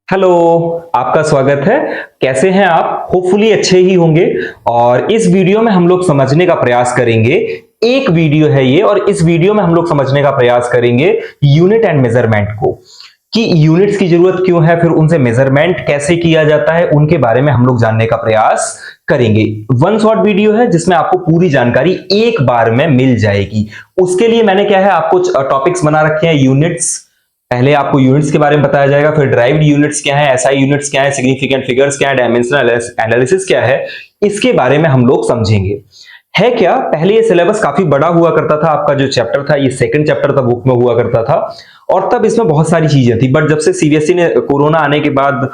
Hello. आपका स्वागत है। कैसे हैं आप? होपफुली अच्छे ही होंगे। और इस वीडियो में हम लोग समझने का प्रयास करेंगे, एक वीडियो है ये, और इस वीडियो में हम लोग समझने का प्रयास करेंगे यूनिट एंड मेजरमेंट को, कि यूनिट्स की जरूरत क्यों है, फिर उनसे मेजरमेंट कैसे किया जाता है, उनके बारे में हम लोग जानने का प्रयास करेंगे। वन शॉट वीडियो है जिसमें आपको पूरी जानकारी एक बार में मिल जाएगी। उसके लिए मैंने क्या है, आपको टॉपिक्स बना रखे हैं। यूनिट्स, पहले आपको यूनिट्स के बारे में बताया जाएगा, फिर ड्राइव्ड यूनिट्स क्या है, एसआई यूनिट्स क्या है, सिग्निफिकेंट फिगर्स क्या है, डायमेंशनल एनालिसिस क्या है, इसके बारे में हम लोग समझेंगे। है क्या, पहले ये सिलेबस काफी बड़ा हुआ करता था। आपका जो चैप्टर था, ये सेकंड चैप्टर था, बुक में हुआ करता था, और तब इसमें बहुत सारी चीजें थी। बट जब से सीबीएसई ने कोरोना आने के बाद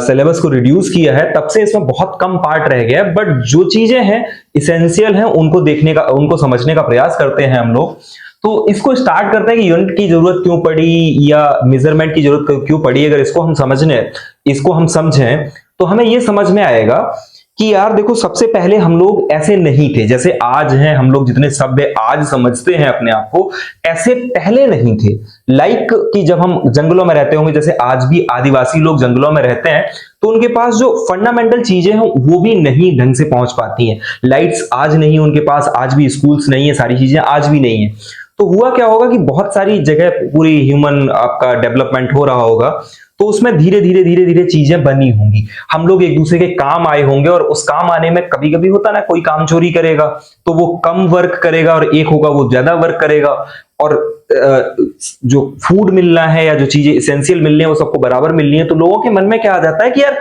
सिलेबस को रिड्यूस किया है, तब से इसमें बहुत कम पार्ट रह गया। बट जो चीजें हैं इसेंशियल हैं, उनको देखने का, उनको समझने का प्रयास करते हैं हम लोग। तो इसको स्टार्ट करते हैं कि यूनिट की जरूरत क्यों पड़ी या मेजरमेंट की जरूरत क्यों पड़ी। अगर इसको हम समझें तो हमें यह समझ में आएगा कि यार देखो, सबसे पहले हम लोग ऐसे नहीं थे जैसे आज हैं। हम लोग जितने सभ्य आज समझते हैं अपने आप को, ऐसे पहले नहीं थे। लाइक कि जब हम जंगलों में रहते होंगे, जैसे आज भी आदिवासी लोग जंगलों में रहते हैं, तो उनके पास जो फंडामेंटल चीजें हैं वो भी नहीं ढंग से पहुंच पाती हैं। लाइट्स आज नहीं उनके पास, आज भी स्कूल्स नहीं है, सारी चीजें आज भी नहीं है। तो हुआ क्या होगा कि बहुत सारी जगह पूरी ह्यूमन आपका डेवलपमेंट हो रहा होगा, तो उसमें धीरे धीरे चीजें बनी होंगी। हम लोग एक दूसरे के काम आए होंगे, और उस काम आने में कभी कभी होता ना, कोई काम चोरी करेगा तो वो कम वर्क करेगा, और एक होगा वो ज्यादा वर्क करेगा। और जो फूड मिलना है या जो चीजें इसेंशियल मिलनी है वो सबको बराबर मिलनी है। तो लोगों के मन में क्या आ जाता है कि यार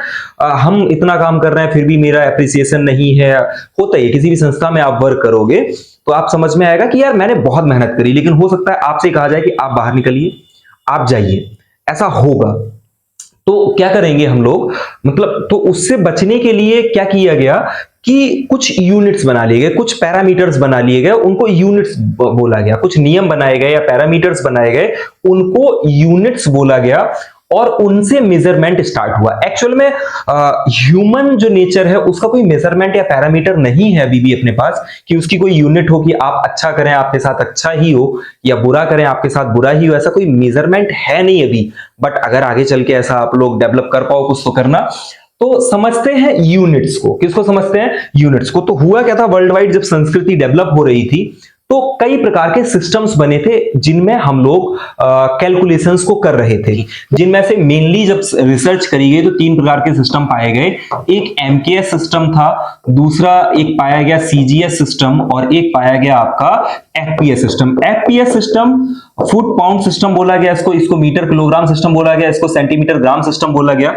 हम इतना काम कर रहे हैं फिर भी मेरा एप्रिसिएशन नहीं है। होता है, किसी भी संस्था में आप वर्क करोगे तो आप समझ में आएगा कि यार मैंने बहुत मेहनत करी, लेकिन हो सकता है आपसे कहा जाए कि आप बाहर निकलिए, आप जाइए, ऐसा होगा। तो क्या करेंगे हम लोग, मतलब तो उससे बचने के लिए क्या किया गया कि कुछ यूनिट्स बना लिए गए, कुछ पैरामीटर्स बना लिए गए, उनको यूनिट्स बोला गया। कुछ नियम बनाए गए या पैरामीटर्स बनाए गए, उनको यूनिट्स बोला गया, और उनसे मेजरमेंट स्टार्ट हुआ। एक्चुअल में ह्यूमन जो नेचर है उसका कोई मेजरमेंट या पैरामीटर नहीं है अभी भी अपने पास, कि उसकी कोई यूनिट हो कि आप अच्छा करें आपके साथ अच्छा ही हो, या बुरा करें आपके साथ बुरा ही हो। ऐसा कोई मेजरमेंट है नहीं अभी। बट अगर आगे चल के ऐसा आप लोग डेवलप कर पाओ कुछ तो करना। तो समझते हैं यूनिट्स को। किसको समझते हैं? यूनिट्स को। तो हुआ क्या था, वर्ल्ड वाइड जब संस्कृति डेवलप हो रही थी तो कई प्रकार के सिस्टम्स बने थे जिनमें हम लोग कैलकुलेशंस को कर रहे थे। जिनमें से मेनली जब रिसर्च करी गई तो तीन प्रकार के सिस्टम पाए गए। एक एमकेएस सिस्टम था, दूसरा एक पाया गया सीजीएस सिस्टम, और एक पाया गया आपका FPS system. FPS system foot pound system बोला गया इसको मीटर किलोग्राम सिस्टम बोला गया, इसको सेंटीमीटर ग्राम सिस्टम बोला गया।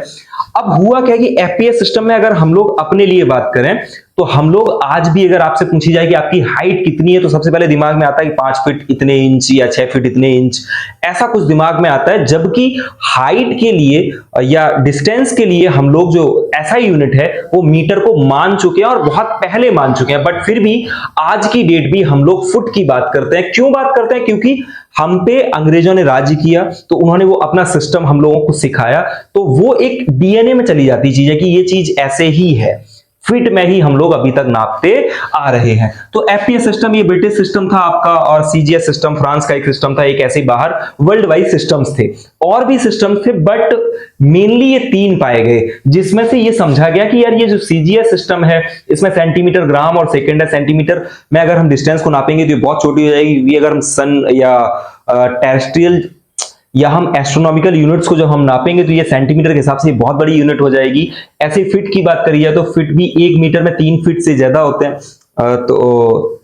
अब हुआ क्या कि एफपीएस सिस्टम में अगर हम लोग अपने लिए बात करें तो हम लोग आज भी, अगर आपसे पूछी जाए कि आपकी हाइट कितनी है, तो सबसे पहले दिमाग में आता है कि 5 फीट इतने इंच या 6 फीट इतने इंच, ऐसा कुछ दिमाग में आता है। जबकि हाइट के लिए या डिस्टेंस के लिए हम लोग जो एसआई यूनिट है वो मीटर को मान चुके हैं, और बहुत पहले मान चुके हैं। बट फिर भी आज की डेट भी हम लोग फुट की बात करते हैं। क्यों बात करते हैं? क्योंकि हम पे अंग्रेजों ने राज्य किया, तो उन्होंने वो अपना सिस्टम हम लोगों को सिखाया, तो वो एक डीएनए में चली जाती चीज है कि ये चीज ऐसे ही है। फीट में ही हम लोग अभी तक नापते आ रहे हैं। तो एफपीएस सिस्टम ये ब्रिटिश सिस्टम था आपका, और सीजीएस सिस्टम फ्रांस का एक सिस्टम था। एक ऐसे बाहर वर्ल्ड वाइड सिस्टम्स थे, और भी सिस्टम्स थे, बट मेनली ये तीन पाए गए, जिसमें से ये समझा गया कि यार ये जो सीजीएस सिस्टम है इसमें सेंटीमीटर ग्राम और सेकेंड है सेंटीमीटर में। अगर हम डिस्टेंस को नापेंगे तो ये बहुत छोटी हो जाएगी। अगर हम सन या टेरेस्ट्रियल या हम एस्ट्रोनॉमिकल यूनिट्स को जब हम नापेंगे तो ये सेंटीमीटर के हिसाब से बहुत बड़ी यूनिट हो जाएगी। ऐसे फिट की बात करिए तो फिट भी 1 मीटर में 3 फीट से ज्यादा होते हैं। तो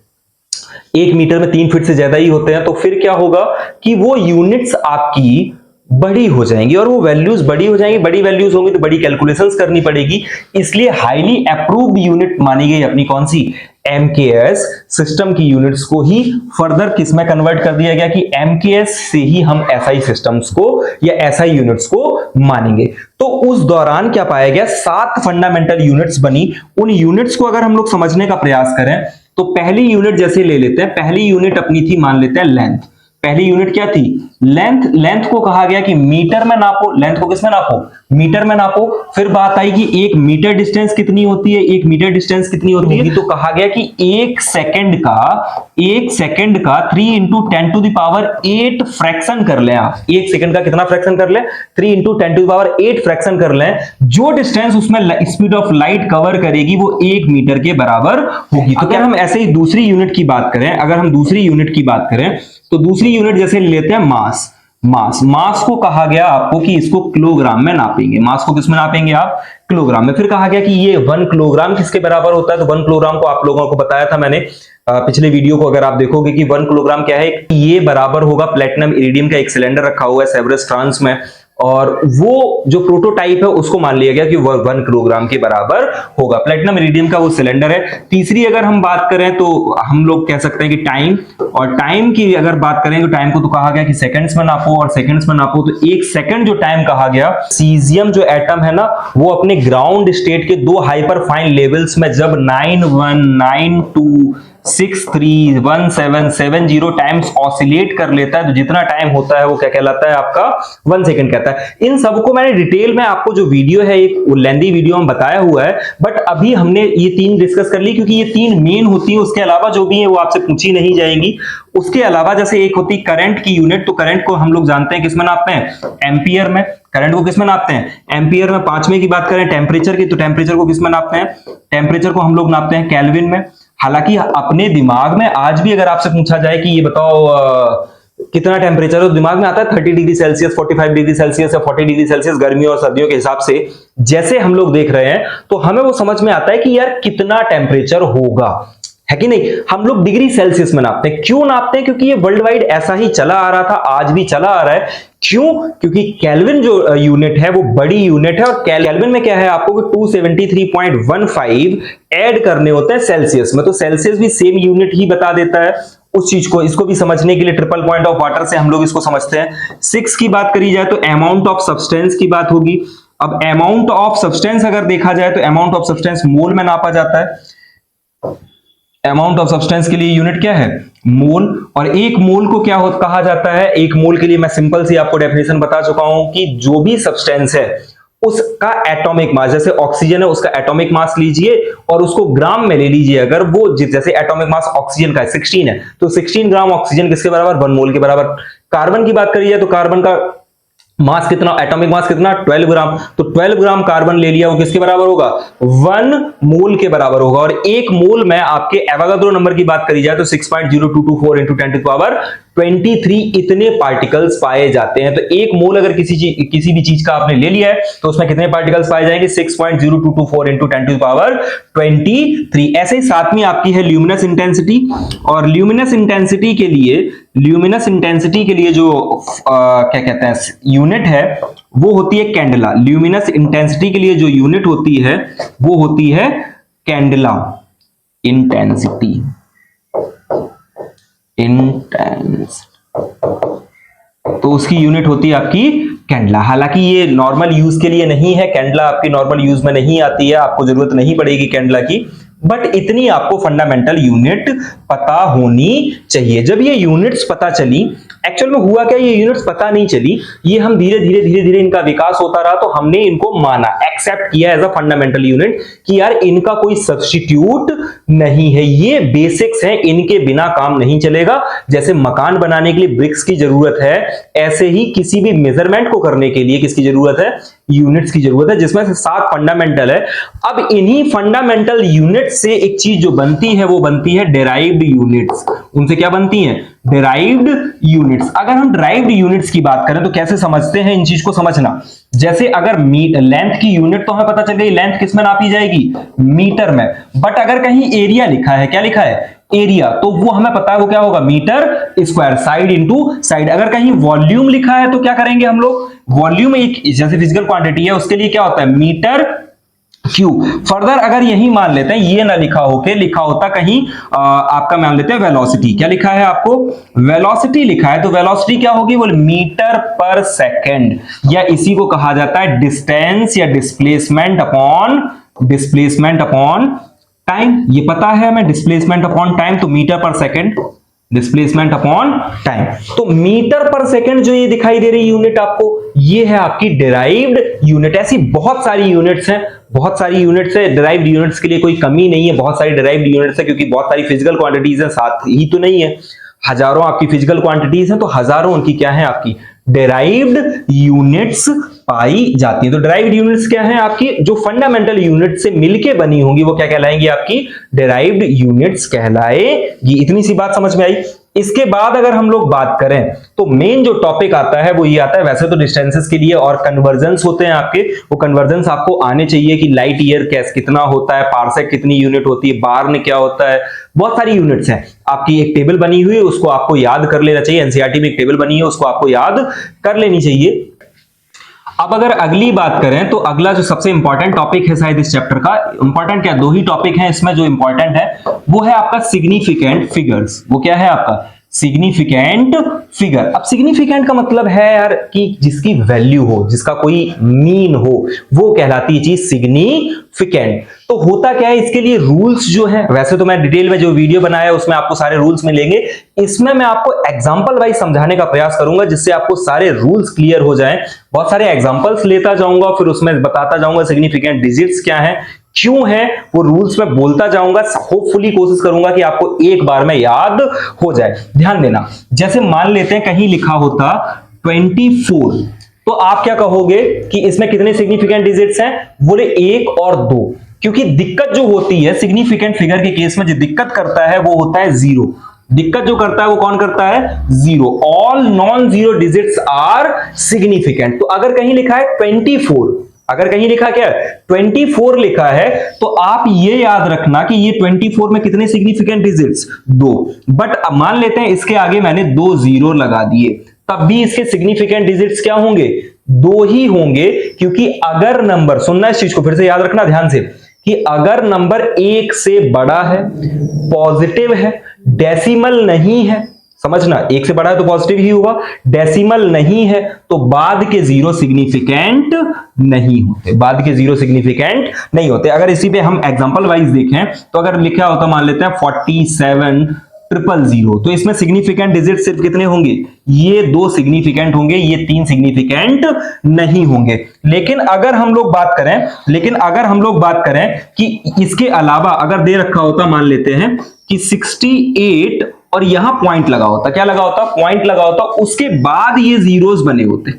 1 मीटर में 3 फीट से ज्यादा ही होते हैं। तो फिर क्या होगा कि वो यूनिट्स आपकी बड़ी हो जाएंगी, और वो वैल्यूज बड़ी हो जाएंगी। बड़ी वैल्यूज होंगी तो बड़ी कैलकुलेशंस करनी पड़ेगी। इसलिए हाईली अप्रूव्ड यूनिट मानी गई अपनी कौन सी? एमकेएस सिस्टम की यूनिट्स को ही फर्दर किसमें कन्वर्ट कर दिया गया कि एमकेएस से ही हम एसआई सिस्टम्स को या एसआई यूनिट्स को मानेंगे। तो उस दौरान क्या पाया गया? 7 फंडामेंटल यूनिट्स बनी। उन यूनिट्स को अगर हम लोग समझने का प्रयास करें तो पहली यूनिट जैसे ले लेते हैं, पहली यूनिट अपनी थी, मान लेते हैं लेंथ। पहली यूनिट क्या थी? लेंथ। लेंथ को कहा गया कि मीटर में नापो। लेंथ को किस में नापो? मीटर में नापो। फिर बात आई कि 1 मीटर डिस्टेंस कितनी होती है? 1 मीटर डिस्टेंस कितनी होती है? तो कहा गया कि 1 सेकंड का 3 into 10 to the power 8 fraction कर लें आप। 1 सेकंड का कितना फ्रैक्शन कर लें? 3 into 10 to the power 8 fraction कर लें। जो डिस्टेंस उसमें स्पीड ऑफ लाइट कवर करेगी वो 1 मीटर के बराबर होगी। तो अगर हम ऐसे ही दूसरी यूनिट की बात करें, अगर हम दूसरी यूनिट की बात करें तो दूसरी यूनिट जैसे लेते हैं मास को कहा गया आपको कि इसको किलोग्राम में नापेंगे। मास को किसमें नापेंगे आप? किलोग्राम में। फिर कहा गया कि ये 1 किलोग्राम किसके बराबर होता है? तो 1 किलोग्राम को आप लोगों को बताया था मैंने पिछले वीडियो को अगर आप देखोगे कि 1 किलोग्राम क्या है, ये बराबर होगा प्लेटिनम इरिडियम का एक सिलेंडर रखा हुआ है सेवर्स फ्रांस में, और वो जो प्रोटोटाइप है उसको मान लिया गया कि वो 1 किलोग्राम के बराबर होगा। प्लेटिनम इरिडियम का वो सिलेंडर है। तीसरी अगर हम बात करें तो हम लोग कह सकते हैं कि टाइम, और टाइम की अगर बात करें तो टाइम को तो कहा गया कि सेकंड्स में नापो, और सेकंड्स में नापो तो 1 सेकंड जो टाइम कहा गया, सीजियम जो एटम है ना वो अपने ग्राउंड स्टेट के 2 हाइपर फाइन लेवल्स में जब 9192631770 टाइम्स ऑसिलेट कर लेता है तो जितना टाइम होता है वो क्या कहलाता है? आपका 1 सेकंड कहता है। इन सबको मैंने डिटेल में आपको जो वीडियो है एक लेंदी वीडियो में बताया हुआ है, बट अभी हमने ये 3 डिस्कस कर ली क्योंकि ये 3 मेन होती है। उसके अलावा जो भी है वो आपसे पूछी नहीं जाएंगी। उसके अलावा जैसे एक होती करंट की यूनिट, तो करंट को हम लोग जानते हैं किसमें नापते हैं? एम्पियर में। करंट को किसमें नापते हैं? एम्पियर में। 5वें की बात करें टेम्परेचर की, तो टेम्परेचर को किसमें नापते हैं? टेम्परेचर को हम लोग नापते हैं केल्विन में। हालांकि अपने दिमाग में आज भी अगर आपसे पूछा जाए कि ये बताओ कितना टेम्परेचर, तो दिमाग में आता है 30 डिग्री सेल्सियस, 45 डिग्री सेल्सियस या 40 डिग्री सेल्सियस गर्मियों और सर्दियों के हिसाब से जैसे हम लोग देख रहे हैं, तो हमें वो समझ में आता है कि यार कितना टेम्परेचर होगा, है कि नहीं? हम लोग डिग्री सेल्सियस में नापते हैं। क्यों नापते हैं? क्योंकि ये वर्ल्ड वाइड ऐसा ही चला आ रहा था, आज भी चला आ रहा है। क्यों? क्योंकि केल्विन जो यूनिट है वो बड़ी यूनिट है, और केल्विन में क्या है आपको कि 273.15 ऐड करने होते हैं सेल्सियस में, तो सेल्सियस भी सेम यूनिट ही बता देता है उस चीज को। इसको भी समझने के लिए ट्रिपल पॉइंट ऑफ वाटर से हम लोग इसको समझते हैं। 6 की बात करी जाए तो अमाउंट ऑफ सब्सटेंस की बात होगी। अब अमाउंट ऑफ सब्सटेंस अगर देखा जाए तो अमाउंट ऑफ सब्सटेंस मोल में नापा जाता है। अमाउंट ऑफ सब्सटेंस के लिए यूनिट क्या है? मोल। और एक मोल को क्या कहा जाता है? एक मोल के लिए मैं सिंपल सी आपको डेफिनेशन बता चुका हूं कि जो भी सब्सटेंस है उसका एटॉमिक मास, जैसे ऑक्सीजन है उसका एटॉमिक मास लीजिए और उसको ग्राम में ले लीजिए। अगर वो जैसे एटॉमिक मास ऑक्सीजन का 16 है तो 16 ग्राम ऑक्सीजन किसके बराबर? 1 मोल के बराबर। कार्बन की बात करिए तो कार्बन का मास कितना, एटॉमिक मास कितना? 12 ग्राम। तो 12 ग्राम कार्बन ले लिया, वो किसके बराबर होगा? 1 मोल के बराबर होगा। और 1 मोल में आपके एवोगाड्रो नंबर की बात करी जाए तो 6.0224 इंटू 10 टू द पावर 23 इतने पार्टिकल्स पाए जाते हैं। तो 1 मोल अगर किसी भी चीज का आपने ले लिया है तो उसमें कितने पार्टिकल्स पाए जाएंगे? 6.0224 इंटू 10 टू द पावर 23। ऐसे ही 7वीं आपकी है ल्यूमिनस इंटेंसिटी, और ल्यूमिनस इंटेंसिटी के लिए जो क्या कहते हैं यूनिट है वो होती है कैंडला। ल्यूमिनस इंटेंसिटी के लिए जो यूनिट होती है वो होती है कैंडला इंटेंसिटी। तो उसकी यूनिट होती है आपकी कैंडला। हालांकि ये नॉर्मल यूज के लिए नहीं है, कैंडला आपकी नॉर्मल यूज में नहीं आती है, आपको जरूरत नहीं पड़ेगी कैंडला की, बट इतनी आपको फंडामेंटल यूनिट पता होनी चाहिए। जब ये यूनिट्स पता चली, एक्चुअल में हुआ क्या, ये यूनिट्स पता नहीं चली, ये हम धीरे धीरे इनका विकास होता रहा तो हमने इनको माना, एक्सेप्ट किया एज अ फंडामेंटल यूनिट कि यार इनका कोई सब्स्टिट्यूट नहीं है, ये बेसिक्स हैं, इनके बिना काम नहीं चलेगा। जैसे मकान बनाने के लिए ब्रिक्स की जरूरत है, ऐसे ही किसी भी मेजरमेंट को करने के लिए किसकी जरूरत है? यूनिट्स की जरूरत है, जिसमें से 7 फंडामेंटल है। अब इन्हीं फंडामेंटल यूनिट से एक चीज जो बनती है वो बनती है डिराइव्ड यूनिट्स। उनसे क्या बनती हैं? Derived units. अगर हम डिराइव्ड यूनिट्स की बात करें तो कैसे समझते हैं इन चीज को समझना। जैसे अगर लेंथ की यूनिट तो हमें पता चल गई, लेंथ किस में नापी जाएगी? मीटर में। बट अगर कहीं एरिया लिखा है, क्या लिखा है? एरिया, तो वो हमें पता है वो क्या होगा? Metre square, side into side. अगर कहीं वॉल्यूम लिखा है तो क्या करेंगे हम लोग? वॉल्यूम एक जैसे फिजिकल क्वांटिटी है उसके लिए क्या होता है? Metre cube. फर्दर अगर यही मान लेते हैं, ये ना लिखा होता कहीं आपका मान लेते हैं वेलोसिटी। क्या लिखा है आपको? वेलोसिटी लिखा है, तो वेलोसिटी क्या होगी? बोले मीटर पर सेकेंड, या इसी को कहा जाता है डिस्टेंस या डिस्प्लेसमेंट अपॉन टाइम। ये पता है हमें, डिस्प्लेसमेंट अपॉन टाइम, तो मीटर पर सेकेंड। Displacement upon time. तो मीटर पर सेकंड जो ये दिखाई दे रही यूनिट आपको, ये है आपकी डिराइव्ड यूनिट। ऐसी बहुत सारी यूनिट्स हैं, बहुत सारी यूनिट्स है। डिराइव्ड यूनिट्स के लिए कोई कमी नहीं है, बहुत सारी डिराइव्ड यूनिट्स है, क्योंकि बहुत सारी फिजिकल क्वांटिटीज है, साथ ही तो नहीं है, हजारों आपकी फिजिकल क्वांटिटीज हैं, तो हजारों उनकी क्या है, आपकी डिराइव्ड यूनिट्स पाई जाती है। तो डिराइव्ड यूनिट्स क्या है, आपकी जो फंडामेंटल यूनिट से मिलके बनी होंगी वो क्या कहलाएंगी, आपकी डिराइव्ड यूनिट्स कहलाएगी। इतनी सी बात समझ में आई। इसके बाद अगर हम लोग बात करें तो मेन जो टॉपिक आता है वो ये आता है, वैसे तो डिस्टेंसेस के लिए और कन्वर्जन्स होते हैं आपके, वो कन्वर्जन्स आपको आने चाहिए कि लाइट ईयर कैस कितना होता है, पार्सेक कितनी यूनिट होती है, बार में क्या होता है, बहुत सारी यूनिट्स हैं। आपकी एक टेबल बनी हुई है, उसको आपको याद कर लेना चाहिए। एनसीईआरटी में एक टेबल बनी है, उसको आपको याद कर लेनी चाहिए। अब अगर अगली बात करें तो अगला जो सबसे इंपॉर्टेंट टॉपिक है शायद इस चैप्टर का, इंपॉर्टेंट क्या, दो ही टॉपिक हैं इसमें जो इंपॉर्टेंट है, वो है आपका सिग्निफिकेंट फिगर्स। वो क्या है आपका, सिग्निफिकेंट फिगर। अब सिग्निफिकेंट का मतलब है यार कि जिसकी वैल्यू हो, जिसका कोई मीन हो, वो कहलाती है चीज सिग्निफिकेंट। तो होता क्या है, इसके लिए रूल्स जो है, वैसे तो मैं डिटेल में जो वीडियो बनाया है उसमें आपको सारे रूल्स मिलेंगे, इसमें मैं आपको एग्जांपल वाइज समझाने का प्रयास करूंगा जिससे आपको सारे रूल्स क्लियर हो जाएं। बहुत सारे एग्जांपल्स लेता जाऊंगा, फिर उसमें बताता जाऊंगा सिग्निफिकेंट डिजिट्स क्या है, क्यों है, वो रूल्स में बोलता जाऊंगा। होपफुली कोशिश करूंगा कि आपको एक बार में याद हो जाए। ध्यान देना, जैसे मान लेते हैं कहीं लिखा होता 24, तो आप क्या कहोगे कि इसमें कितने सिग्निफिकेंट डिजिट्स हैं, बोले 1 और 2। क्योंकि दिक्कत जो होती है सिग्निफिकेंट फिगर के केस में, जो दिक्कत करता है वो होता है 0। दिक्कत जो करता है वो कौन करता है, 0। All non zero digits are significant. तो अगर कहीं लिखा है 24, अगर कहीं लिखा क्या 24 लिखा है, तो आप ये याद रखना कि ये 24 में कितने सिग्निफिकेंट डिजिट्स, 2। बट अब मान लेते हैं इसके आगे मैंने 2 जीरो लगा दिए, तब भी इसके सिग्निफिकेंट डिजिट्स क्या होंगे, 2 ही होंगे। क्योंकि अगर नंबर, सुनना इस चीज को फिर से याद रखना ध्यान से, कि अगर नंबर 1 से बड़ा है, पॉजिटिव है, डेसिमल नहीं है, समझना 1 से बड़ा है तो पॉजिटिव ही होगा, डेसिमल नहीं है, तो बाद के 0 सिग्निफिकेंट नहीं होते, बाद के 0 सिग्निफिकेंट नहीं होते। अगर इसी पे हम एग्जांपल वाइज देखें तो अगर लिखा होता, मान लेते हैं 47,000, तो इसमें सिग्निफिकेंट डिजिट सिर्फ कितने होंगे, ये 2 सिग्निफिकेंट होंगे, ये 3 सिग्निफिकेंट नहीं होंगे। लेकिन अगर हम लोग बात करें कि इसके अलावा अगर दे रखा होता, मान लेते हैं कि 68 और यहां पॉइंट लगा होता, क्या लगा होता, पॉइंट लगा होता, उसके बाद ये जीरोस बने होते,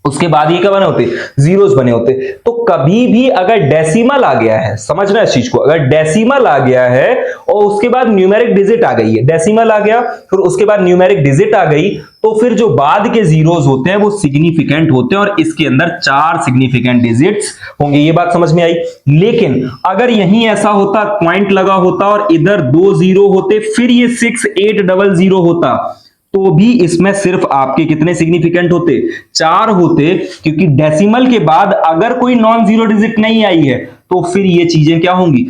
उसके बाद ये क्या बने होते, जीरोस बने होते। तो कभी भी अगर डेसिमल आ गया है, समझना इस चीज को, अगर डेसिमल आ गया है और उसके बाद न्यूमेरिक डिजिट आ गई है, डेसिमल आ गया फिर उसके बाद न्यूमेरिक डिजिट आ गई, तो फिर जो बाद के जीरोस होते हैं वो सिग्निफिकेंट होते हैं और इसके अंदर 4 सिग्निफिकेंट डिजिट्स होंगे। ये बात समझ में आई। लेकिन अगर यहीं ऐसा होता, पॉइंट लगा होता और इधर 2 जीरो होते, फिर ये 6800 होता, तो भी इसमें सिर्फ आपके कितने सिग्निफिकेंट होते, 4 होते। क्योंकि डेसिमल के बाद अगर कोई नॉन जीरो डिजिट नहीं आई है तो फिर ये चीजें क्या होंगी,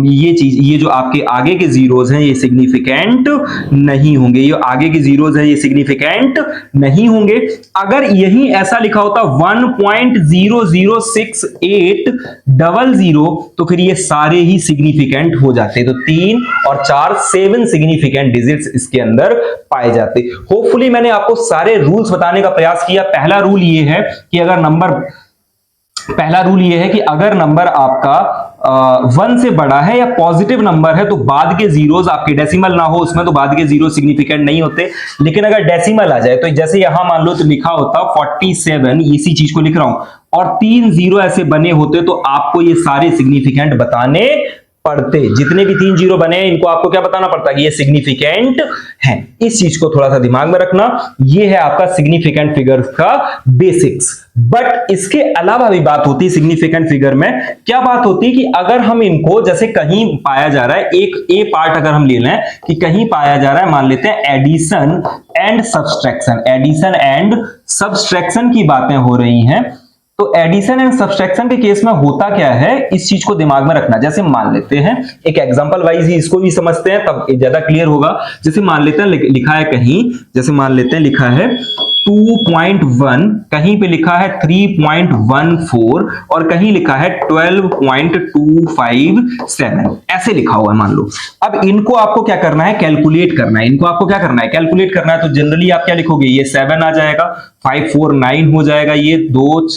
ये जो आपके आगे के जीरोस हैं ये सिग्निफिकेंट नहीं होंगे, ये आगे के जीरोस हैं ये सिग्निफिकेंट नहीं होंगे। अगर यही ऐसा लिखा होता 1.00680, तो फिर ये सारे ही सिग्निफिकेंट हो जाते, तो 3 और 4 7 सिग्निफिकेंट डिजिट्स इसके अंदर पाए जाते। होपफुली मैंने आपको सारे रूल्स बताने का प्रयास किया। पहला रूल ये है कि अगर नंबर आपका 1 से बड़ा है या पॉजिटिव नंबर है तो बाद के जीरोस आपके, डेसिमल ना हो उसमें तो बाद के जीरो सिग्निफिकेंट नहीं होते। लेकिन अगर डेसिमल आ जाए, तो जैसे यहां मान लो तो लिखा होता 47, इसी चीज को लिख रहा हूं, और 3 जीरो ऐसे बने होते, तो आपको ये सारे सिग्निफिकेंट बताने पड़ते। जितने भी 3 जीरो बने हैं इनको आपको क्या बताना पड़ता है कि ये सिग्निफिकेंट हैं। इस चीज को थोड़ा सा दिमाग में रखना। ये है आपका सिग्निफिकेंट फिगर्स का बेसिक्स। बट इसके अलावा भी बात होती है सिग्निफिकेंट फिगर में। क्या बात होती है कि अगर हम इनको, जैसे कहीं पाया जा रहा है, एक ए पार्ट अगर हम ले लें कि कहीं पाया जा रहा है, मान लेते हैं addition and subtraction, addition and subtraction की बातें हो रही हैं, तो एडिशन एंड सब्सट्रैक्शन के केस में होता क्या है, इस चीज को दिमाग में रखना। जैसे मान लेते हैं, एक एग्जांपल वाइज ही इसको भी समझते हैं तब ज्यादा क्लियर होगा। जैसे मान लेते हैं लिखा है कहीं, जैसे मान लेते हैं लिखा है 2.1, कहीं पे लिखा है 3.14 और कहीं लिखा है 12.257, ऐसे लिखा हुआ है मान लो। अब इनको आपको क्या करना है, कैलकुलेट करना है। इनको आपको क्या करना है, कैलकुलेट करना है। तो जनरली आप क्या लिखोगे, ये 7 आ जाएगा, 5 4 9 हो जाएगा, ये 2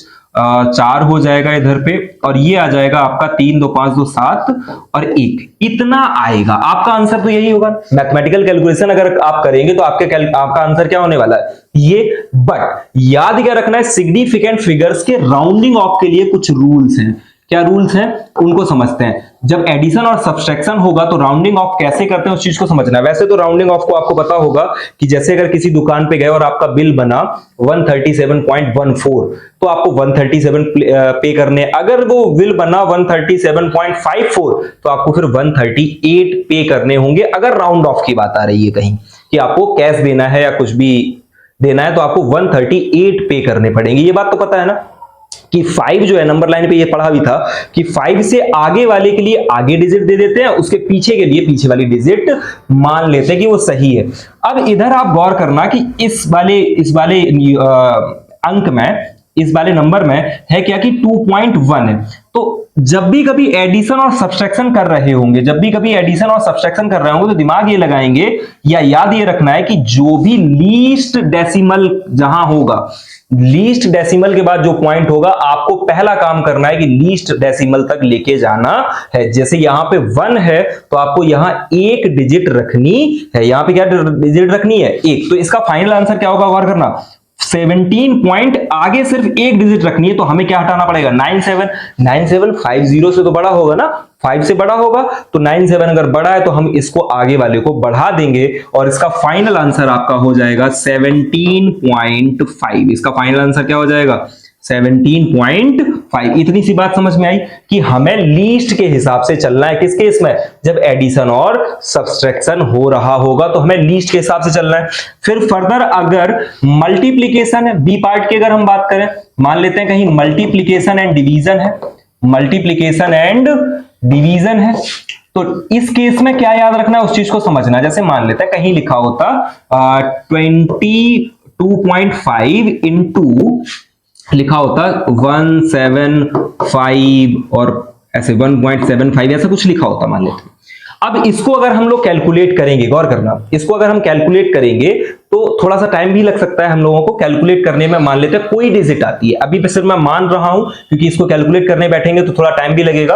4 हो जाएगा इधर पे, और ये आ जाएगा आपका 3 2 5 2 7 और 1, इतना आएगा आपका आंसर। तो यही होगा मैथमेटिकल कैलकुलेशन अगर आप करेंगे तो आपका आंसर क्या होने वाला है, ये। बट याद क्या रखना है, सिग्निफिकेंट फिगर्स के राउंडिंग ऑफ के लिए कुछ रूल्स हैं। क्या रूल्स हैं उनको समझते हैं। जब एडिशन और सब्सट्रैक्शन होगा तो राउंडिंग ऑफ कैसे करते हैं उस चीज को समझना है। वैसे तो राउंडिंग ऑफ को आपको पता होगा कि जैसे अगर किसी दुकान पे गए और आपका बिल बना 137.14 तो आपको 137 पे करने, अगर वो बिल बना 137.54 तो आपको फिर 138 पे करने होंगे। अगर राउंड ऑफ की बात आ रही है कहीं कि आपको कैश देना है या कुछ भी देना है तो आपको 138 पे करने पड़ेंगे। ये बात तो पता है ना कि 5 जो है नंबर लाइन पे ये पढ़ा भी था कि 5 से आगे वाले के लिए आगे डिजिट दे देते हैं, उसके पीछे के लिए पीछे वाली डिजिट मान लेते हैं कि वो सही है। अब इधर आप गौर करना कि इस वाले अंक में, इस वाले नंबर में है क्या कि 2.1 है। तो जब भी कभी एडिशन और सब्सट्रैक्शन कर रहे होंगे, तो दिमाग ये लगाएंगे या याद ये रखना है कि जो भी लीस्ट डेसिमल जहां होगा, लीस्ट डेसिमल के बाद जो पॉइंट होगा आपको पहला काम करना है कि लीस्ट डेसिमल तक लेके जाना है। जैसे यहां पे 1 है तो आपको यहां एक डिजिट रखनी है। यहां पे क्या डिजिट रखनी है, 1। तो इसका फाइनल आंसर क्या होगा, गौर करना। 17 पॉइंट आगे सिर्फ एक डिजिट रखनी है, तो हमें क्या हटाना पड़ेगा, 97 50 से तो बड़ा होगा ना, 5 से बड़ा होगा। तो 97 अगर बड़ा है तो हम इसको आगे वाले को बढ़ा देंगे और इसका फाइनल आंसर आपका हो जाएगा 17.5। इसका फाइनल आंसर क्या हो जाएगा, 17.5। इतनी सी बात समझ में आई कि हमें लीस्ट के हिसाब से चलना है। किस केस में, जब एडिशन और सब्सट्रैक्शन हो रहा होगा तो हमें लीस्ट के हिसाब से चलना है। फिर फर्दर अगर मल्टीप्लीकेशन है, बी पार्ट की अगर हम बात करें, मान लेते हैं कहीं मल्टीप्लीकेशन एंड डिवीजन है, मल्टीप्लीकेशन एंड डिवीजन है, तो इस केस में क्या याद रखना है उस चीज को समझना है। जैसे मान लेते हैं कहीं लिखा होता 22.5 इंटू लिखा होता 175 और ऐसे 1.75 ऐसा कुछ लिखा होता मान लेते हैं। अब इसको अगर हम लोग कैलकुलेट करेंगे, गौर करना, इसको अगर हम कैलकुलेट करेंगे तो थोड़ा सा टाइम भी लग सकता है हम लोगों को कैलकुलेट करने में। मान लेते हैं कोई डिजिट आती है, अभी सिर्फ मैं मान रहा हूं क्योंकि इसको कैलकुलेट करने बैठेंगे तो थोड़ा टाइम भी लगेगा।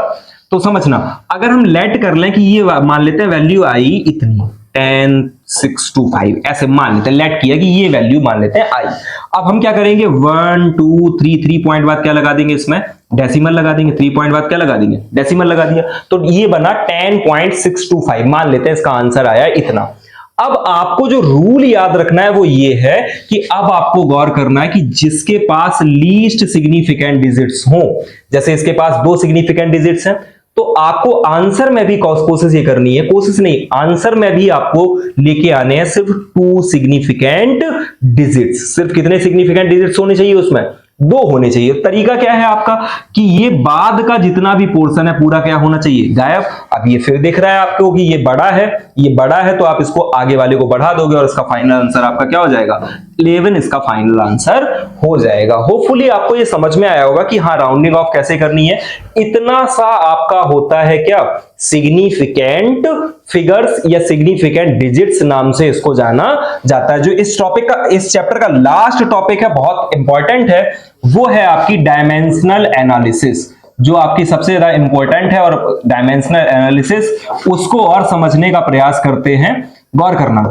तो समझना, अगर हम लेट कर लें कि ये मान लेते हैं वैल्यू आई इतनी 10625, ऐसे मान लेते हैं, लेट किया कि ये वैल्यू मान लेते हैं आई। अब हम क्या करेंगे, 1 2 3 पॉइंट बाद क्या लगा देंगे, इसमें डेसिमल लगा देंगे। 3 पॉइंट बाद क्या लगा देंगे, डेसिमल लगा दिया, तो ये बना 10.625। मान लेते हैं इसका आंसर आया इतना। अब आपको जो रूल याद रखना है वो ये है कि अब आपको गौर करना है कि जिसके पास लीस्ट सिग्निफिकेंट डिजिट्स हो, जैसे इसके पास 2 सिग्निफिकेंट डिजिट्स हैं, तो आपको आंसर में भी कोशिश ये करनी है, कोशिश नहीं, आंसर में भी आपको लेके आने हैं सिर्फ 2 सिग्निफिकेंट डिजिट्स। सिर्फ कितने सिग्निफिकेंट डिजिट्स होने चाहिए उसमें, 2 होने चाहिए। तरीका क्या है आपका कि ये बाद का जितना भी पोर्शन है पूरा क्या होना चाहिए, गायब। अब ये फिर दिख रहा है आपको कि ये बड़ा है, ये बड़ा है, तो आप इसको आगे वाले को बढ़ा दोगे और इसका फाइनल आंसर आपका क्या हो जाएगा, 11 इसका फाइनल आंसर हो जाएगा। होपफुली आपको ये समझ में आया होगा कि हाँ राउंडिंग ऑफ कैसे करनी है। इतना सा आपका होता है क्या, सिग्निफिकेंट फिगर्स या सिग्निफिकेंट डिजिट्स नाम से इसको जाना जाता है। जो इस टॉपिक का, इस चैप्टर का लास्ट टॉपिक है, बहुत इंपॉर्टेंट है, वो है आपकी डायमेंशनल एनालिसिस, जो आपकी सबसे ज्यादा इंपॉर्टेंट है। और डायमेंशनल एनालिसिस उसको और समझने का प्रयास करते हैं। गौर करना,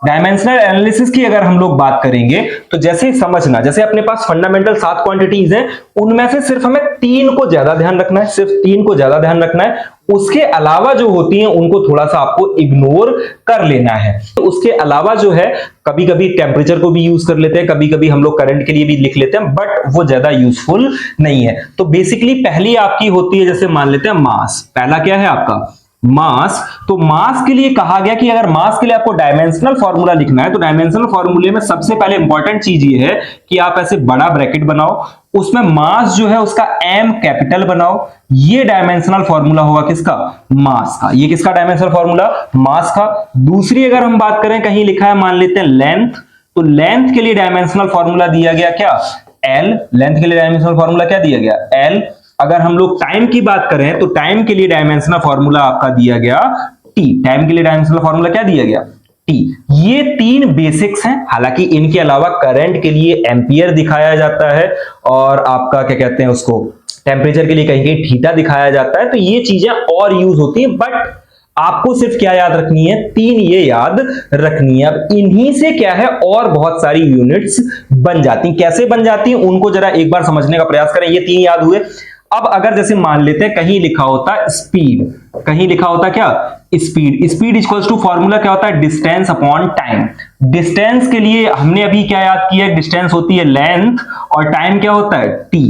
डायमेंशनल एनालिसिस की अगर हम लोग बात करेंगे तो जैसे समझना, जैसे अपने पास फंडामेंटल 7 क्वांटिटीज हैं, उनमें से सिर्फ हमें 3 को ज्यादा ध्यान रखना है, सिर्फ 3 को ज्यादा ध्यान रखना है। उसके अलावा जो होती हैं उनको थोड़ा सा आपको इग्नोर कर लेना है। तो उसके अलावा जो है, कभी कभी टेम्परेचर को भी यूज कर लेते हैं, कभी कभी हम लोग करंट के लिए भी लिख लेते हैं, बट वो ज्यादा यूजफुल नहीं है। तो बेसिकली पहली आपकी होती है, जैसे मान लेते हैं मास, पहला क्या है आपका मास। तो मास के लिए कहा गया कि अगर मास के लिए आपको डायमेंशनल फॉर्मूला लिखना है तो डायमेंशनल फॉर्मूले में सबसे पहले इंपॉर्टेंट चीज ये है कि आप ऐसे बड़ा ब्रैकेट बनाओ, उसमें मास जो है उसका m कैपिटल बनाओ। ये डायमेंशनल फॉर्मूला होगा किसका, मास का। ये किसका डायमेंशनल फॉर्मूला, मास का। दूसरी अगर हम बात करें, कहीं लिखा है मान लेते हैं लेंथ, तो लेंथ के लिए डायमेंशनल फॉर्मूला दिया गया क्या, L। लेंथ के लिए डायमेंशनल फॉर्मूला क्या दिया गया, L। अगर हम लोग टाइम की बात करें तो टाइम के लिए डायमेंशनल फॉर्मूला आपका दिया गया टी। टाइम के लिए डायमेंशनल फॉर्मूला क्या दिया गया? टी। ये 3 बेसिक्स हैं। हालांकि इनके अलावा करंट के लिए एम्पियर दिखाया जाता है और आपका क्या कहते हैं उसको, टेम्परेचर के लिए कहीं कहीं थीटा दिखाया जाता है। तो ये चीजें और यूज होती हैं, बट आपको सिर्फ क्या याद रखनी है? 3 ये याद रखनी है। अब इन्हीं से क्या है और बहुत सारी यूनिट्स बन जाती हैं। कैसे बन जाती हैं उनको जरा एक बार समझने का प्रयास करें। ये 3 याद हुए। अब अगर जैसे मान लेते हैं कहीं लिखा होता स्पीड, कहीं लिखा होता क्या? Speed. Speed equals to formula क्या होता है? Distance upon time. डिस्टेंस के लिए हमने अभी क्या याद किया? डिस्टेंस होती है लेंथ और टाइम क्या होता है? टी।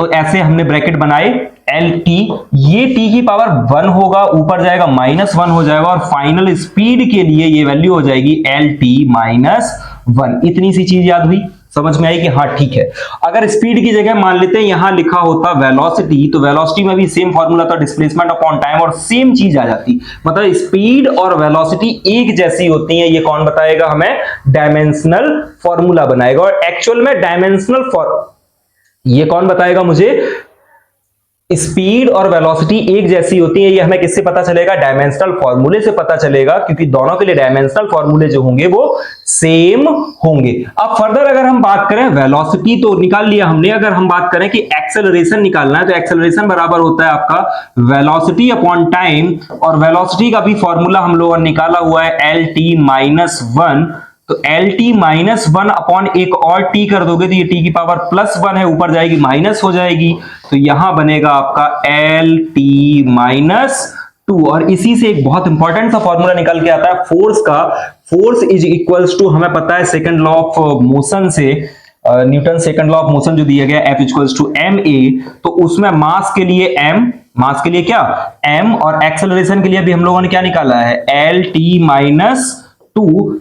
तो ऐसे हमने ब्रैकेट बनाए एल टी। ये टी की पावर 1 होगा, ऊपर जाएगा -1 हो जाएगा और फाइनल स्पीड के लिए ये वैल्यू हो जाएगी एल टी -1। इतनी सी चीज याद हुई, समझ में आई कि हाँ ठीक है। अगर स्पीड की जगह मान लेते हैं यहां लिखा होता वेलोसिटी, तो वेलोसिटी में भी सेम फॉर्मूला था, डिस्प्लेसमेंट अपॉन टाइम, और सेम चीज आ जाती। मतलब स्पीड और वेलोसिटी एक जैसी होती है। ये कौन बताएगा हमें? डायमेंशनल फॉर्मूला बनाएगा। और एक्चुअल में डायमेंशनल ये कौन बताएगा मुझे? स्पीड और वेलोसिटी एक जैसी होती है। ये हमें किससे पता चलेगा? डायमेंशनल फॉर्मूले से पता चलेगा, क्योंकि दोनों के लिए डायमेंशनल फॉर्मूले जो होंगे वो सेम होंगे। अब फर्दर अगर हम बात करें, वेलोसिटी तो निकाल लिया हमने। अगर हम बात करें कि एक्सेलरेशन निकालना है, तो एक्सेलरेशन बराबर होता है आपका वेलोसिटी अपॉन टाइम, और वेलोसिटी का भी फॉर्मूला हम लोगों ने निकाला हुआ है एल टी -1। तो एल टी -1 अपॉन एक और टी कर दोगे तो ये टी की पावर +1 है, ऊपर जाएगी माइनस हो जाएगी, तो यहां बनेगा आपका एल टी -2। और इसी से एक बहुत इंपॉर्टेंट सा फॉर्मूला निकल के आता है फोर्स का। फोर्स इज इक्वल्स टू, हमें पता है सेकंड लॉ ऑफ मोशन से, Newton second law of motion जो दिया गया F इक्वल्स टू ma, तो उसमें मास के लिए m, मास के लिए क्या? m, और एक्सेलरेशन के लिए भी हम लोगों ने क्या निकाला है? L T -2।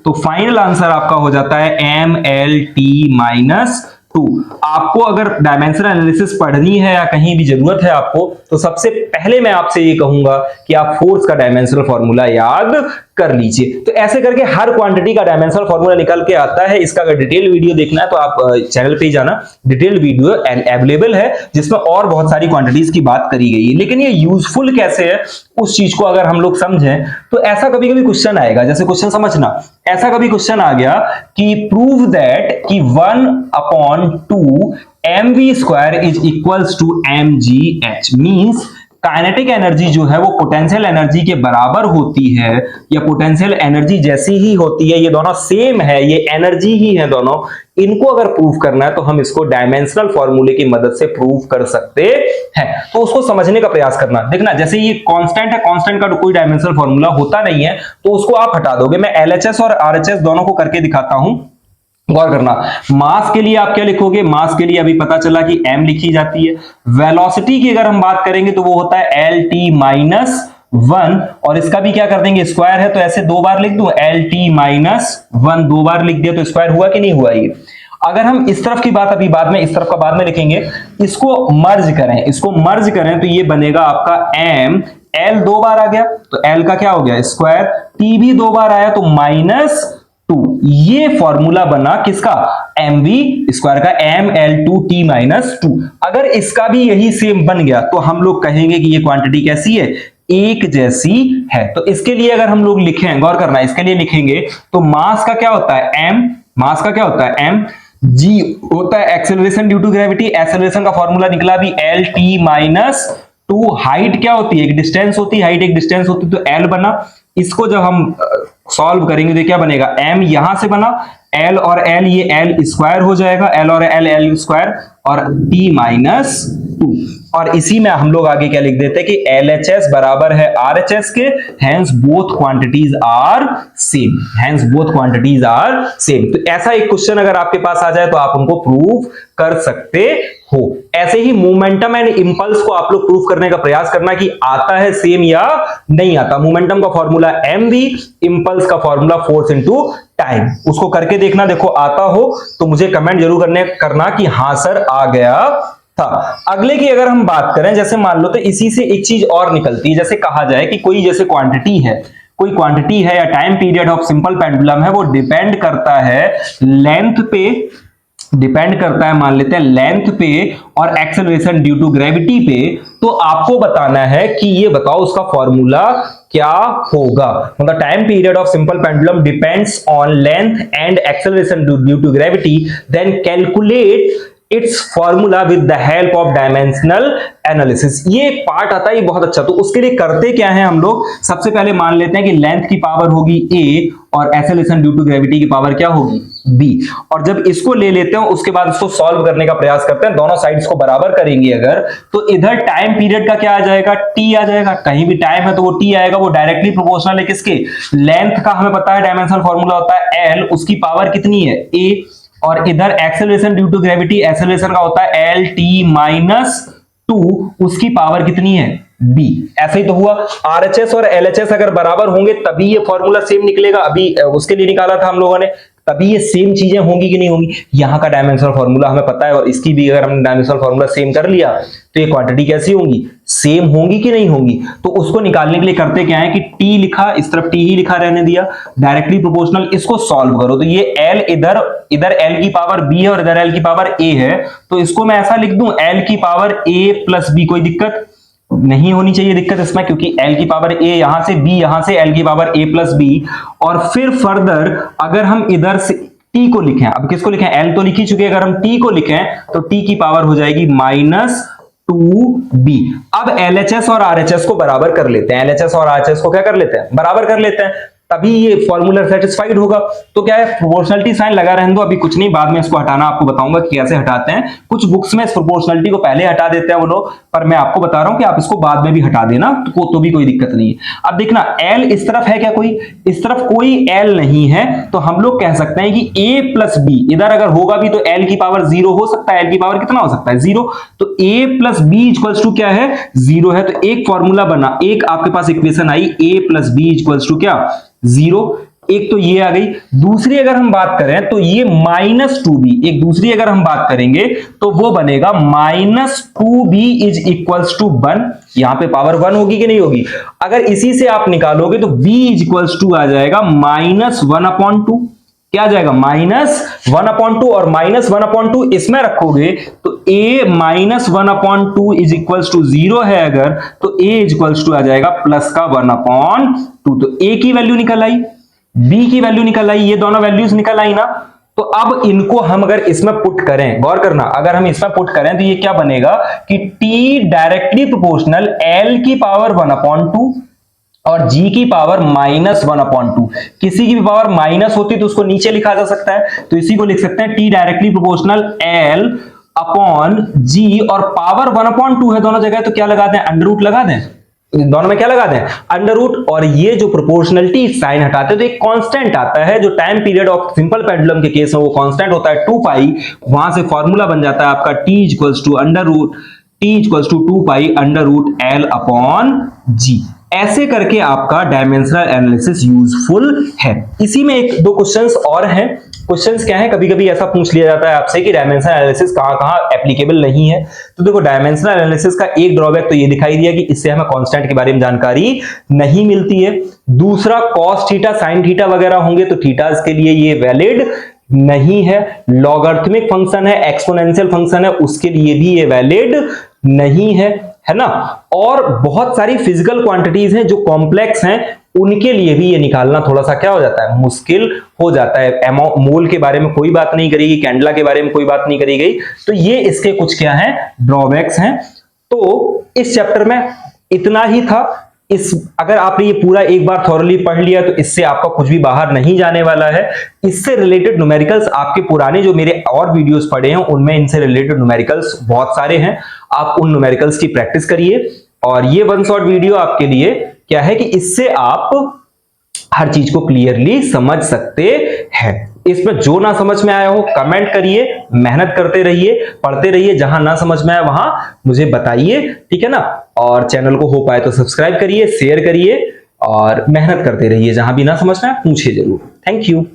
तो फाइनल आंसर आपका हो जाता है mlt -2। आपको अगर डायमेंशनल एनालिसिस पढ़नी है या कहीं भी जरूरत है आपको, तो सबसे पहले मैं आपसे ये कहूंगा कि आप फोर्स का डायमेंशनल फॉर्मूला याद कर लीजिए। तो ऐसे करके हर क्वांटिटी का डायमेंशनल फॉर्मूला निकल के आता है। इसका अगर डिटेल वीडियो देखना है तो आप चैनल पे ही जाना, डिटेल वीडियो अवेलेबल है जिसमें और बहुत सारी क्वांटिटीज की बात करी गई है। लेकिन ये यूजफुल कैसे है उस चीज को अगर हम लोग समझें, तो ऐसा कभी कभी क्वेश्चन आएगा, जैसे क्वेश्चन समझना, ऐसा कभी क्वेश्चन आ गया कि प्रूव दैट कि 1/2 mv² is equals to mgh। Means kinetic energy जो है वो पोटेंशियल एनर्जी के बराबर होती है या पोटेंशियल एनर्जी जैसी ही होती है, ये दोनों सेम है, ये एनर्जी ही है दोनों। इनको अगर प्रूव करना है तो हम इसको डायमेंशनल फॉर्मूले की मदद से प्रूव कर सकते हैं। तो उसको समझने का प्रयास करना। देखना, जैसे ये कांस्टेंट है, कांस्टेंट का कोई डायमेंशनल फॉर्मूला होता नहीं है, तो उसको आप हटा दोगे। मैं LHS और RHS दोनों को करके दिखाता हूं, गौर करना। मास के लिए आप क्या लिखोगे? मास के लिए अभी पता चला कि m लिखी जाती है। वेलोसिटी की अगर हम बात करेंगे तो वो होता है lt -1, और इसका भी क्या कर देंगे? स्क्वायर है, तो ऐसे 2 बार लिख दूं, lt -1 2 बार लिख दिया तो स्क्वायर हुआ कि नहीं हुआ? ये अगर हम इस तरफ की बात अभी बाद में, इस तरफ का बाद में लिखेंगे, इसको मर्ज करें, इसको मर्ज करें तो ये बनेगा आपका m। l 2 बार आ गया तो l का क्या हो गया? स्क्वायर। t भी 2 बार आया तो -2। ये फॉर्मूला बना किसका? mv² का, ml2t -2। अगर इसका भी यही सेम बन गया तो हम लोग कहेंगे कि ये क्वांटिटी कैसी है? एक जैसी है। तो इसके लिए अगर हम लोग लिखें, गौर करना, इसके लिए लिखेंगे तो मास का क्या होता है? m। मास का क्या होता है? m। g होता है acceleration due to gravity. Acceleration का फॉर्मूला निकला भी lt -2। हाइट क्या होती है? एक डिस्टेंस होती है, हाइट एक डिस्टेंस होती है, तो l बना। इसको जब हम सॉल्व करेंगे तो क्या बनेगा? m यहां से बना, l और l, ये l स्क्वायर हो जाएगा, l और l l स्क्वायर, और t -2। और इसी में हम लोग आगे क्या लिख देते हैं कि LHS बराबर है RHS के, hence both quantities are same, hence both quantities are same. तो ऐसा एक क्वेश्चन अगर आपके पास आ जाए तो आप उनको प्रूव कर सकते हो। ऐसे ही मोमेंटम एंड इंपल्स को आप लोग प्रूव करने का प्रयास करना कि आता है सेम या नहीं आता। मोमेंटम का फॉर्मूला mv, इंपल्स का फॉर्मूला फोर्स इनटू टाइम। उसको करके देखना, देखो आता हो तो मुझे कमेंट जरूर करना कि हां सर आ गया था। अगले की अगर हम बात करें, जैसे मान लो तो इसी से एक चीज और निकलती है। जैसे कहा जाए कि कोई जैसे क्वांटिटी है, कोई क्वांटिटी है या time period of simple pendulum है, वो डिपेंड करता है लेंथ पे, डिपेंड करता है मान लेते हैं लेंथ पे और एक्सेलरेशन ड्यू टू ग्रेविटी पे, तो आपको बताना है कि ये बताओ उसका फॉर्मूला क्या होगा। मतलब time period of simple pendulum depends on length and acceleration due to gravity, then calculate its formula with the help of dimensional analysis. ये एक पार्ट आता है, ये बहुत अच्छा। तो उसके लिए करते क्या है हम लोग, सबसे पहले मान लेते हैं कि लेंथ की पावर होगी a और एक्सेलरेशन ड्यू टू ग्रेविटी की पावर क्या होगी b, और जब इसको ले लेते हैं उसके बाद इसको सॉल्व करने का प्रयास करते हैं। दोनों साइड्स को बराबर करेंगे अगर, तो इधर टाइम पीरियड का क्या आ जाएगा, t आ जाएगा। कहीं भी टाइम है तो वो t आएगा, वो डायरेक्टली प्रोपोर्शनल है किसके, लेंथ का। हमें पता है डायमेंशनल फॉर्मूला होता है l, उसकी पावर कितनी है a, और इधर acceleration due to gravity, acceleration का होता है एल टी माइनस 2, उसकी पावर कितनी है b। ऐसे ही तो हुआ, RHS और LHS अगर बराबर होंगे तभी ये फॉर्मूला सेम निकलेगा। अभी उसके लिए निकाला था हम लोगों ने, तभी ये सेम चीजें होंगी कि नहीं होंगी। यहाँ का डायमेंशनल फॉर्मूला हमें पता है और इसकी भी अगर हमने डायमेंशनल फॉर्मूला सेम कर लिया तो ये क्वांटिटी कैसी होंगी, सेम होंगी कि नहीं होंगी। तो उसको निकालने के लिए करते क्या है कि t लिखा, इस तरफ t ही लिखा रहने दिया, डायरेक्टली प्रोपोर्शनल। इसको सॉल्व करो तो ये l इधर l की पावर b है और इधर l की पावर a है, तो इसको मैं ऐसा लिख दूं l की पावर a प्लस b। कोई दिक्कत नहीं होनी चाहिए दिक्कत इसमें, क्योंकि l की पावर a यहां से b यहां से l की पावर a प्लस b। और फिर फर्दर अगर हम इधर से t को लिखें, अब किसको लिखें, l तो लिख ही चुके, अगर हम t को लिखें तो t की पावर हो जाएगी -2b। अब LHS और RHS को बराबर कर लेते हैं, LHS और RHS को क्या कर लेते हैं, बराबर कर लेते हैं, तभी ये फॉर्मूला सेटिस्फाइड होगा। तो क्या है, प्रोपोर्शनलिटी साइन लगा रहने दो, अभी कुछ नहीं, बाद में इसको हटाना आपको बताऊंगा कि कैसे हटाते हैं। कुछ बुक्स में इस प्रोपोर्शनलिटी को पहले हटा देते हैं वो लोग, पर मैं आपको बता रहा हूं कि आप इसको बाद में भी हटा देना तो भी कोई दिक्कत नहीं है। अब देखना L इस तरफ है क्या, कोई इस तरफ कोई L नहीं है, तो हम लोग कह सकते हैं कि a प्लस b इधर अगर होगा भी तो L की पावर 0 हो सकता है। L की पावर कितना हो सकता है, 0। तो a plus b equals to क्या है, 0 है। तो एक फॉर्मूला बना, एक आपके पास इक्वेशन आई, a plus b equals to क्या, 0। एक तो ये आ गई। दूसरी अगर हम बात करें तो ये -2b, एक दूसरी अगर हम बात करेंगे तो वो बनेगा -2b इज इक्वल्स टू 1। यहां पे पावर 1 होगी कि नहीं होगी। अगर इसी से आप निकालोगे तो b इज इक्वल्स टू आ जाएगा -1/2। क्या आ जाएगा, -1/2, और -1/2 इसमें रखोगे तो a -1/2 इज इक्वल्स टू 0 है अगर, तो a इज इक्वल्स टू आ जाएगा प्लस का 1/2। तो a की वैल्यू निकल आई, b की वैल्यू निकल आई, ये दोनों वैल्यूज निकल आई ना। तो अब इनको हम अगर इसमें पुट करें, गौर करना, अगर हम इसमें पुट करें तो ये क्या बनेगा कि t डायरेक्टली प्रोपोर्शनल l की पावर 1/2 और g की पावर -1/2। किसी की भी पावर माइनस होती तो उसको नीचे लिखा जा सकता है, तो इसी को लिख सकते हैं t directly proportional l upon g, और पावर 1/2 है दोनों जगह, तो क्या लगा दें, अंडर रूट लगा दें, दोनों में क्या लगा दें, अंडर रूट। और ये जो प्रोपोर्शनलिटी साइन हटाते हैं तो एक कांस्टेंट आता है, जो time period of simple pendulum के केस में वो कांस्टेंट होता है 2π। वहां से फॉर्मूला बन जाता है आपका t equals to under root, t equals to 2π under root l upon g। ऐसे करके आपका डायमेंशनल एनालिसिस यूजफुल है। इसी में एक दो क्वेश्चंस और हैं। क्वेश्चंस क्या है, कभी कभी ऐसा पूछ लिया जाता है आपसे कि डायमेंशनल एनालिसिस कहां कहां एप्लीकेबल नहीं है। तो देखो, डायमेंशनल एनालिसिस का एक ड्रॉबैक तो ये दिखाई दिया कि इससे हमें कांस्टेंट के बारे में जानकारी नहीं मिलती है। दूसरा, कॉस थीटा साइन थीटा वगैरह होंगे तो थीटास के लिए ये वैलिड नहीं है। लॉगरिथमिक फंक्शन है, एक्सपोनेंशियल फंक्शन है, उसके लिए भी ये वैलिड नहीं है ना। और बहुत सारी फिजिकल क्वांटिटीज हैं जो कॉम्प्लेक्स हैं, उनके लिए भी ये निकालना थोड़ा सा क्या हो जाता है, मुश्किल हो जाता है। मोल के बारे में कोई बात नहीं करी गई, कैंडला के बारे में कोई बात नहीं करी गई, तो ये इसके कुछ क्या हैं, ड्रॉबैक्स हैं। तो इस चैप्टर में इतना ही था। अगर आपने ये पूरा एक बार थॉरली पढ़ लिया तो इससे आपका कुछ भी बाहर नहीं जाने वाला है। इससे रिलेटेड न्यूमेरिकल्स आपके पुराने जो मेरे और वीडियोस पढ़े हैं उनमें इनसे रिलेटेड न्यूमेरिकल्स बहुत सारे हैं। आप उन न्यूमेरिकल्स की प्रैक्टिस करिए। और ये वन शॉट वीडियो आपके लिए क्या है कि इससे आप हर चीज को क्लियरली समझ सकते हैं। इसमें जो ना समझ में आया हो कमेंट करिए, मेहनत करते रहिए, पढ़ते रहिए, जहां ना समझ में आया वहां मुझे बताइए, ठीक है ना। और चैनल को हो पाए तो सब्सक्राइब करिए, शेयर करिए और मेहनत करते रहिए। जहां भी ना समझ में आए पूछिए जरूर। Thank you.